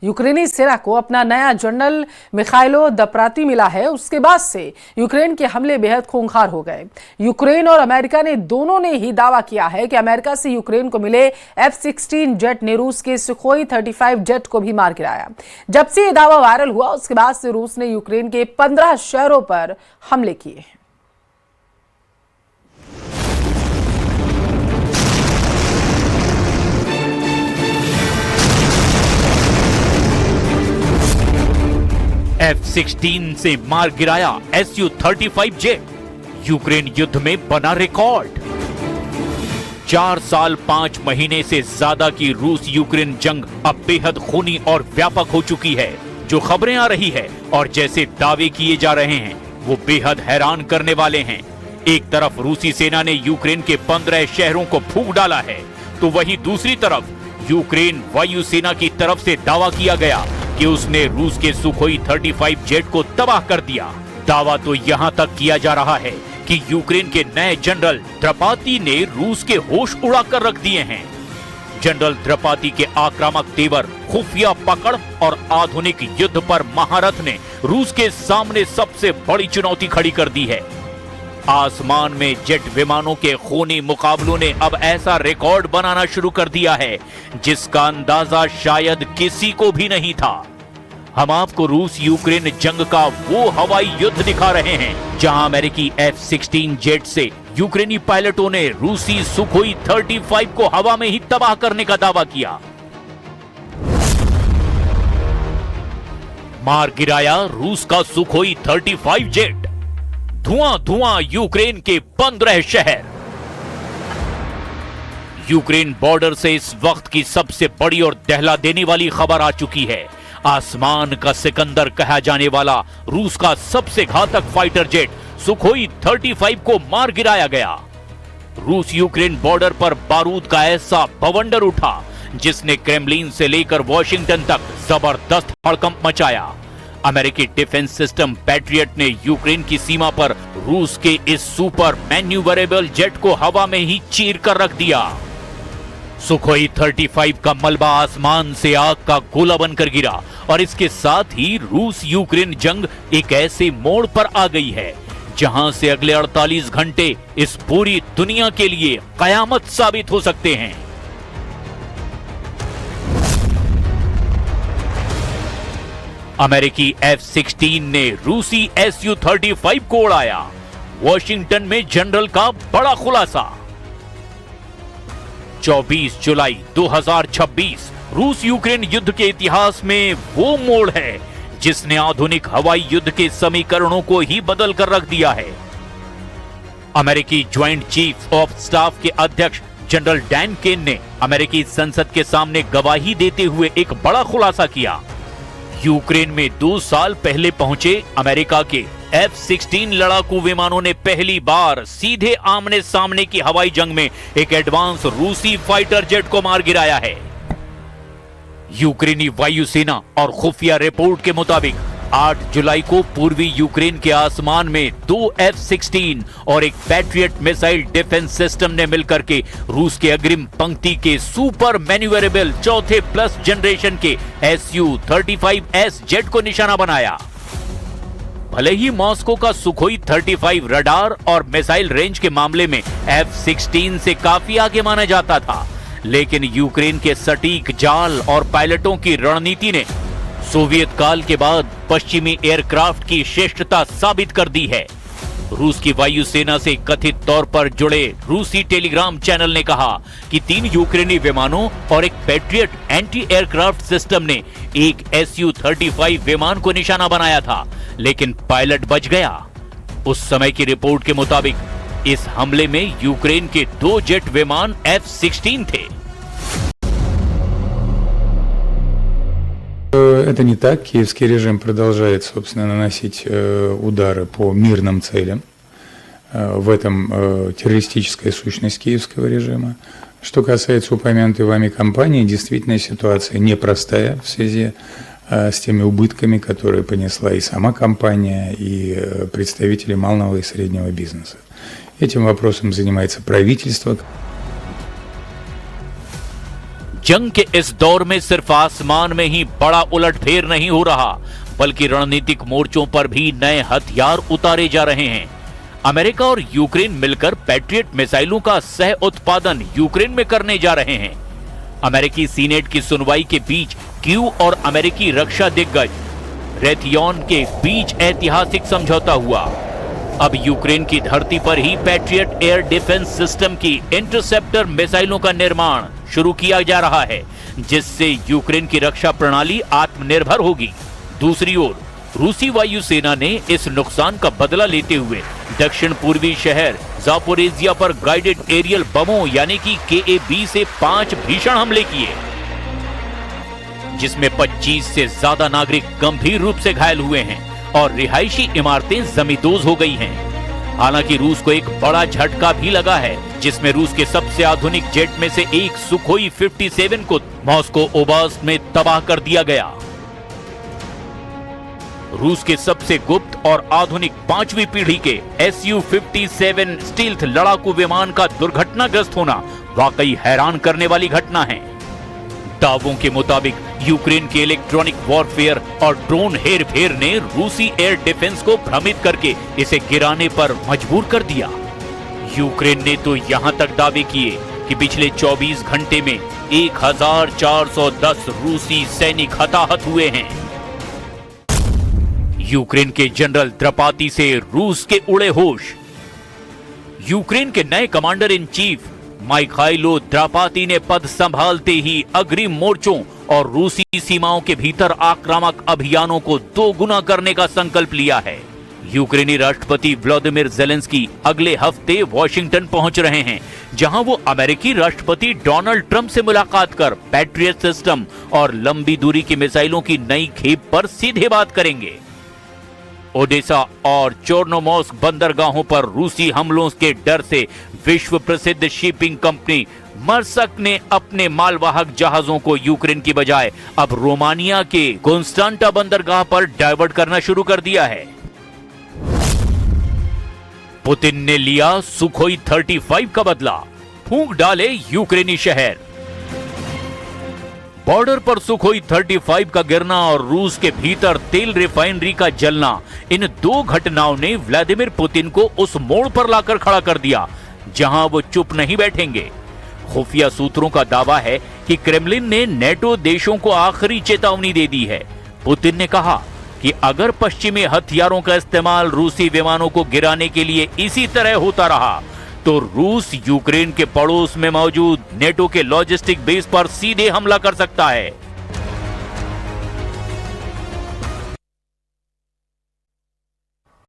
यूक्रेनी सेना को अपना नया जनरल मिखाइलो दप्राती मिला है, उसके बाद से यूक्रेन के हमले बेहद खूंखार हो गए। यूक्रेन और अमेरिका ने दोनों ने ही दावा किया है कि अमेरिका से यूक्रेन को मिले F-16 जेट ने रूस के सुखोई 35 जेट को भी मार गिराया। जब से यह दावा वायरल हुआ, उसके बाद से रूस ने यूक्रेन के 15 शहरों पर हमले किए हैं। F-16 से मार गिराया Su-35 जेट, यूक्रेन युद्ध में बना रिकॉर्ड। 4 साल 5 महीने से ज्यादा की रूस यूक्रेन जंग अब बेहद खूनी और व्यापक हो चुकी है। जो खबरें आ रही है और जैसे दावे किए जा रहे हैं वो बेहद हैरान करने वाले हैं। एक तरफ रूसी सेना ने यूक्रेन के 15 शहरों को फूंक डाला है, तो वहीं दूसरी तरफ यूक्रेन वायुसेना की तरफ से दावा किया गया कि उसने रूस के सुखोई 35 जेट को तबाह कर दिया। दावा तो यहां तक किया जा रहा है कि यूक्रेन के नए जनरल द्रपाती ने रूस के होश उड़ाकर रख दिए हैं। जनरल द्रपाती के आक्रामक तेवर, खुफिया पकड़ और आधुनिक युद्ध पर महारथ ने रूस के सामने सबसे बड़ी चुनौती खड़ी कर दी है। आसमान में जेट विमानों के खूनी मुकाबलों ने अब ऐसा रिकॉर्ड बनाना शुरू कर दिया है जिसका अंदाजा शायद किसी को भी नहीं था। हम आपको रूस यूक्रेन जंग का वो हवाई युद्ध दिखा रहे हैं जहां अमेरिकी F-16 जेट से यूक्रेनी पायलटों ने रूसी सुखोई 35 को हवा में ही तबाह करने का दावा किया। मार गिराया रूस का सुखोई 35 जेट, धुआं धुआं यूक्रेन के 15 शहर। यूक्रेन बॉर्डर से इस वक्त की सबसे बड़ी और दहला देने वाली खबर आ चुकी है। आसमान का सिकंदर कहा जाने वाला रूस का सबसे घातक फाइटर जेट सुखोई 35 को मार गिराया गया। रूस यूक्रेन बॉर्डर पर बारूद का ऐसा बवंडर उठा जिसने क्रेमलिन से लेकर वॉशिंगटन तक जबरदस्त हड़कंप मचाया। अमेरिकी डिफेंस सिस्टम पैट्रियट ने यूक्रेन की सीमा पर रूस के इस सुपर मैन्यूवरेबल जेट को हवा में ही चीर कर रख दिया। सुखोई 35 का मलबा आसमान से आग का गोला बनकर गिरा और इसके साथ ही रूस यूक्रेन जंग एक ऐसे मोड़ पर आ गई है जहां से अगले 48 घंटे इस पूरी दुनिया के लिए कयामत साबित हो सकते हैं। अमेरिकी F-16 ने रूसी Su-35 को उड़ाया। वॉशिंगटन में जनरल का बड़ा खुलासा। 24 जुलाई 2026 रूस यूक्रेन युद्ध के इतिहास में वो मोड़ है जिसने आधुनिक हवाई युद्ध के समीकरणों को ही बदल कर रख दिया है। अमेरिकी ज्वाइंट चीफ ऑफ स्टाफ के अध्यक्ष जनरल डैन केन ने अमेरिकी संसद के सामने गवाही देते हुए एक बड़ा खुलासा किया। यूक्रेन में 2 साल पहले पहुंचे अमेरिका के F-16 लड़ाकू विमानों ने पहली बार सीधे आमने सामने की हवाई जंग में एक एडवांस रूसी फाइटर जेट को मार गिराया है। यूक्रेनी वायुसेना और खुफिया रिपोर्ट के मुताबिक 8 जुलाई को पूर्वी यूक्रेन के आसमान में 2 F-16 और एक पैट्रियट मिसाइल डिफेंस सिस्टम ने मिलकर के रूस के अग्रिम पंक्ति के सुपर मैन्यूवरेबल चौथे प्लस जनरेशन के Su-35S जेट को निशाना बनाया। भले ही मॉस्को का सुखोई 35 रडार और मिसाइल रेंज के मामले में F-16 से काफी आगे माना जाता था, लेकिन यूक्रेन के सटीक जाल और पायलटों की रणनीति ने सोवियत काल के बाद पश्चिमी एयरक्राफ्ट की श्रेष्ठता साबित कर दी है। रूस की वायुसेना से कथित तौर पर जुड़े रूसी टेलीग्राम चैनल ने कहा कि 3 यूक्रेनी विमानों और एक पैट्रियट एंटी एयरक्राफ्ट सिस्टम ने एक Su-35 विमान को निशाना बनाया था, लेकिन पायलट बच गया। उस समय की रिपोर्ट के मुताबिक इस हमले में यूक्रेन के 2 जेट विमान F-16 थे। Это не так. Киевский режим продолжает, собственно, наносить удары по мирным целям. В этом террористическая сущность киевского режима. Что касается упомянутой вами компании, действительно ситуация непростая в связи с теми убытками, которые понесла и сама компания, и представители малого и среднего бизнеса. Этим вопросом занимается правительство. जंग के इस दौर में सिर्फ आसमान में ही बड़ा उलटफेर नहीं हो रहा, बल्कि रणनीतिक मोर्चों पर भी नए हथियार उतारे जा रहे हैं। अमेरिका और यूक्रेन मिलकर पैट्रियट मिसाइलों का सह उत्पादन यूक्रेन में करने जा रहे हैं। अमेरिकी सीनेट की सुनवाई के बीच कीव और अमेरिकी रक्षा दिग्गज रेथियॉन के बीच ऐतिहासिक समझौता हुआ। अब यूक्रेन की धरती पर ही पैट्रियट एयर डिफेंस सिस्टम की इंटरसेप्टर मिसाइलों का निर्माण शुरू किया जा रहा है, जिससे यूक्रेन की रक्षा प्रणाली आत्मनिर्भर होगी। दूसरी ओर रूसी वायुसेना ने इस नुकसान का बदला लेते हुए दक्षिण पूर्वी शहर जापोरेजिया पर गाइडेड एरियल बमों यानी कि KA-20 से 5 भीषण हमले किए, जिसमें 25 से ज्यादा नागरिक गंभीर रूप से घायल हुए हैं और रिहायशी इमारतें जमींदोज हो गई हैं। हालांकि रूस को एक बड़ा झटका भी लगा है, जिसमें रूस के सबसे आधुनिक जेट में से एक सुखोई 57 को मॉस्को ओब्लास्ट में तबाह कर दिया गया। रूस के सबसे गुप्त और आधुनिक 5वीं पीढ़ी के Su-57 स्टील्थ लड़ाकू विमान का दुर्घटनाग्रस्त होना वाकई हैरान करने वाली घटना है। दावों के मुताबिक यूक्रेन के इलेक्ट्रॉनिक वॉरफेयर और ड्रोन हेरफेर ने रूसी एयर डिफेंस को भ्रमित करके इसे गिराने पर मजबूर कर दिया। यूक्रेन ने तो यहां तक दावे किए कि पिछले 24 घंटे में 1410 रूसी सैनिक हताहत हुए हैं। यूक्रेन के जनरल द्रपाती से रूस के उड़े होश। यूक्रेन के नए कमांडर इन चीफ माइखाइलो द्रापाती ने पद संभालते ही अग्रिम मोर्चों और रूसी सीमाओं के भीतर आक्रामक अभियानों को 2 गुना करने का संकल्प लिया है। यूक्रेनी राष्ट्रपति व्लादिमीर ज़ेलेंस्की अगले हफ्ते वॉशिंगटन पहुंच रहे हैं, जहां वो अमेरिकी राष्ट्रपति डोनाल्ड ट्रंप से मुलाकात कर पैट्रियट सिस्टम और लंबी दूरी की मिसाइलों की नई खेप पर सीधे बात करेंगे। ओडेसा और चोर्नोमोर्स्क बंदरगाहों पर रूसी हमलों के डर से विश्व प्रसिद्ध शिपिंग कंपनी मर्सक ने अपने मालवाहक जहाजों को यूक्रेन की बजाय अब रोमानिया के कॉन्स्टेंटा बंदरगाह पर डाइवर्ट करना शुरू कर दिया है। पुतिन ने लिया सुखोई 35 का बदला, फूंक डाले यूक्रेनी शहर। बॉर्डर पर सुखोई 35 का गिरना और रूस के भीतर तेल रिफाइनरी का जलना, इन 2 घटनाओं ने व्लादिमीर पुतिन को उस मोड़ पर लाकर खड़ा कर दिया जहां वो चुप नहीं बैठेंगे। खुफिया सूत्रों का दावा है कि क्रेमलिन ने नेटो देशों को आखिरी चेतावनी दे दी है। पुतिन ने कहा कि अगर पश्चिमी हथियारों का इस्तेमाल रूसी विमानों को गिराने के लिए इसी तरह होता रहा तो रूस यूक्रेन के पड़ोस में मौजूद नेटो के लॉजिस्टिक बेस पर सीधे हमला कर सकता है।